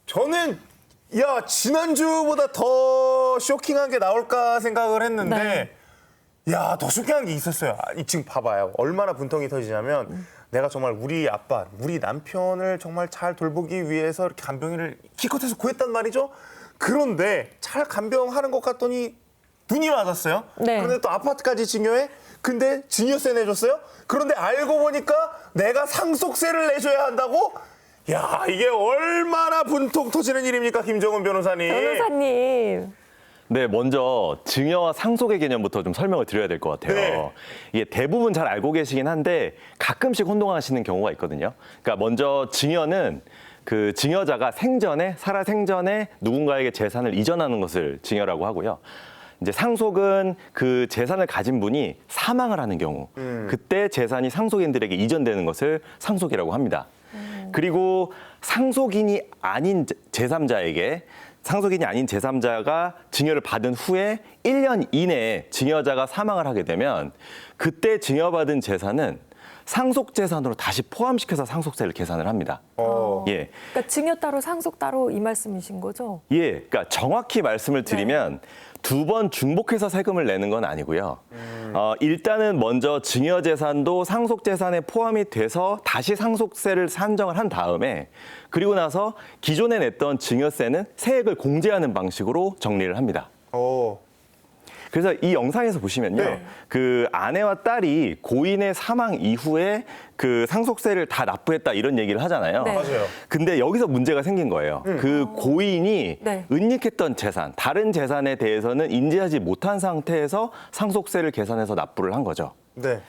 저는 야 지난주보다 더 쇼킹한 게 나올까 생각을 했는데 야 더 쇼킹한 게 있었어요. 아니, 지금 봐봐요. 얼마나 분통이 터지냐면 내가 정말 우리 아빠, 우리 남편을 정말 잘 돌보기 위해서 이렇게 간병인을 기껏해서 구했단 말이죠. 그런데 잘 간병하는 것 같더니 눈이 맞았어요. 네. 그런데 또 아파트까지 증여해? 근데 증여세 내줬어요? 그런데 알고 보니까 내가 상속세를 내줘야 한다고? 야, 이게 얼마나 분통 터지는 일입니까, 김정은 변호사님. 변호사님. 네, 먼저 증여와 상속의 개념부터 좀 설명을 드려야 될 것 같아요. 네. 이게 대부분 잘 알고 계시긴 한데 가끔씩 혼동하시는 경우가 있거든요. 그러니까 먼저 증여는 그 증여자가 살아 생전에 누군가에게 재산을 이전하는 것을 증여라고 하고요. 이제 상속은 그 재산을 가진 분이 사망을 하는 경우, 그때 재산이 상속인들에게 이전되는 것을 상속이라고 합니다. 그리고 상속인이 아닌 제3자가 증여를 받은 후에 1년 이내에 증여자가 사망을 하게 되면 그때 증여받은 재산은 상속재산으로 다시 포함시켜서 상속세를 계산을 합니다. 예. 그러니까 증여 따로 상속 따로 이 말씀이신 거죠? 예, 그러니까 정확히 말씀을 드리면 두 번 중복해서 세금을 내는 건 아니고요. 일단은 먼저 증여재산도 상속재산에 포함이 돼서 다시 상속세를 산정을 한 다음에 그리고 나서 기존에 냈던 증여세는 세액을 공제하는 방식으로 정리를 합니다. 그래서 이 영상에서 보시면요. 네. 그 아내와 딸이 고인의 사망 이후에 그 상속세를 다 납부했다 이런 얘기를 하잖아요. 네. 맞아요. 근데 여기서 문제가 생긴 거예요. 그 고인이 네. 은닉했던 재산, 다른 재산에 대해서는 인지하지 못한 상태에서 상속세를 계산해서 납부를 한 거죠. 네.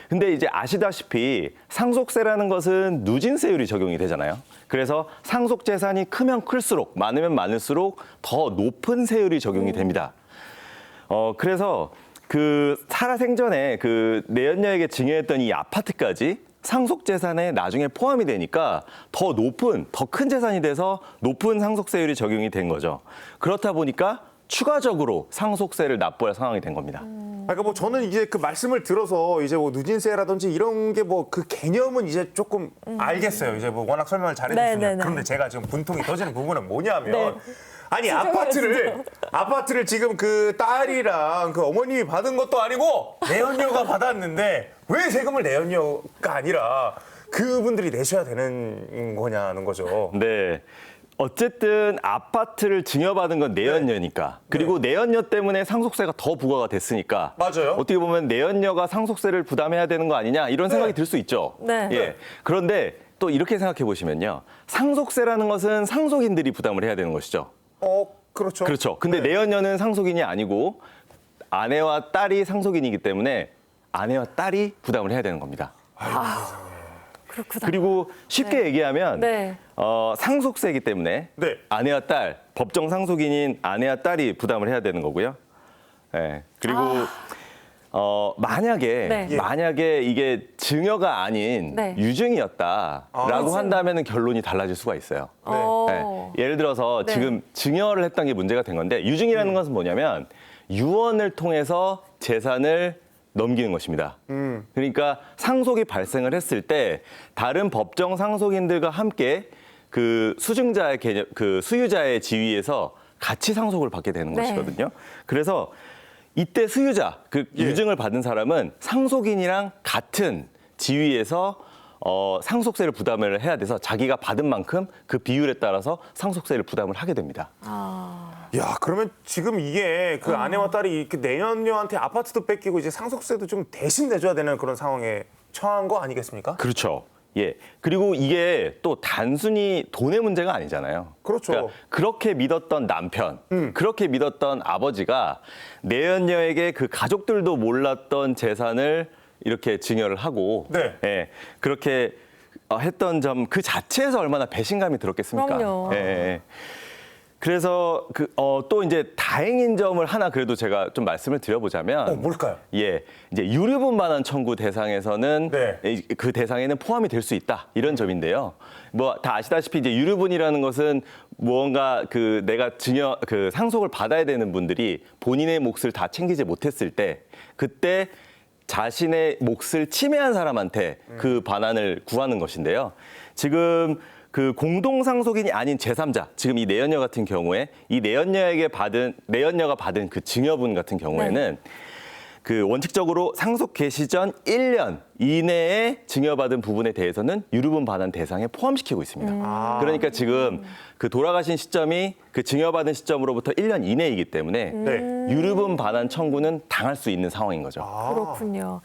근데 이제 아시다시피 상속세라는 것은 누진세율이 적용이 되잖아요. 그래서 상속 재산이 크면 클수록, 많으면 많을수록 더 높은 세율이 적용이 됩니다. 그래서 그 살아생전에 그 내연녀에게 증여했던 이 아파트까지 상속 재산에 나중에 포함이 되니까 더 큰 재산이 돼서 높은 상속세율이 적용이 된 거죠. 그렇다 보니까 추가적으로 상속세를 납부할 상황이 된 겁니다. 그러니까 뭐 저는 이제 그 말씀을 들어서 이제 뭐 누진세라든지 이런 게 뭐 그 개념은 이제 조금 알겠어요. 이제 뭐 워낙 설명을 잘해주시면. 네네네. 그런데 제가 지금 분통이 터지는 부분은 뭐냐면 네. 아니 아파트를 지금 그 딸이랑 그 어머님이 받은 것도 아니고 내연녀가 받았는데 왜 세금을 내연녀가 아니라 그분들이 내셔야 되는 거냐는 거죠. 네. 어쨌든 아파트를 증여받은 건 내연녀니까. 그리고 내연녀 때문에 상속세가 더 부과가 됐으니까. 맞아요. 어떻게 보면 내연녀가 상속세를 부담해야 되는 거 아니냐 이런 생각이 들 수 있죠. 네. 예. 그런데 또 이렇게 생각해 보시면요. 상속세라는 것은 상속인들이 부담을 해야 되는 것이죠. 그렇죠. 그렇죠. 근데 내연녀는 상속인이 아니고 아내와 딸이 상속인이기 때문에 아내와 딸이 부담을 해야 되는 겁니다. 그렇구나. 그리고 쉽게 얘기하면 네. 상속세이기 때문에 네. 아내와 딸, 법정 상속인인 아내와 딸이 부담을 해야 되는 거고요. 네. 그리고 만약에 이게 증여가 아닌 네. 유증이었다라고 한다면 결론이 달라질 수가 있어요. 네. 예를 들어서 네. 지금 증여를 했던 게 문제가 된 건데 유증이라는 것은 뭐냐면 유언을 통해서 재산을 넘기는 것입니다. 그러니까 상속이 발생을 했을 때 다른 법정 상속인들과 함께 그 수증자의 개념, 그 수유자의 지위에서 같이 상속을 받게 되는 네. 것이거든요. 그래서 이때 수유자, 그 유증을 받은 사람은 상속인이랑 같은 지위에서 상속세를 부담을 해야 돼서 자기가 받은 만큼 그 비율에 따라서 상속세를 부담을 하게 됩니다. 야, 그러면 지금 이게 그 아내와 딸이 그 내연녀한테 아파트도 뺏기고 이제 상속세도 좀 대신 내줘야 되는 그런 상황에 처한 거 아니겠습니까? 그렇죠. 예. 그리고 이게 또 단순히 돈의 문제가 아니잖아요. 그렇죠. 그러니까 그렇게 믿었던 남편, 그렇게 믿었던 아버지가 내연녀에게 그 가족들도 몰랐던 재산을 이렇게 증여를 하고 네. 예. 그렇게 했던 점 그 자체에서 얼마나 배신감이 들었겠습니까? 그럼요. 예. 그래서 또 이제 다행인 점을 하나 그래도 제가 좀 말씀을 드려보자면 뭘까요? 예, 이제 유류분 반환 청구 대상에서는 네. 그 대상에는 포함이 될 수 있다 이런 점인데요. 뭐 다 아시다시피 이제 유류분이라는 것은 무언가 그 내가 그 상속을 받아야 되는 분들이 본인의 몫을 다 챙기지 못했을 때 그때 자신의 몫을 침해한 사람한테 그 반환을 구하는 것인데요. 지금 그 공동상속인이 아닌 제3자, 지금 이 내연녀 같은 경우에 이 내연녀가 받은 그 증여분 같은 경우에는 그 원칙적으로 상속 개시 전 1년 이내에 증여받은 부분에 대해서는 유류분 반환 대상에 포함시키고 있습니다. 그러니까 지금 그 돌아가신 시점이 그 증여받은 시점으로부터 1년 이내이기 때문에 네. 유류분 반환 청구는 당할 수 있는 상황인 거죠. 그렇군요.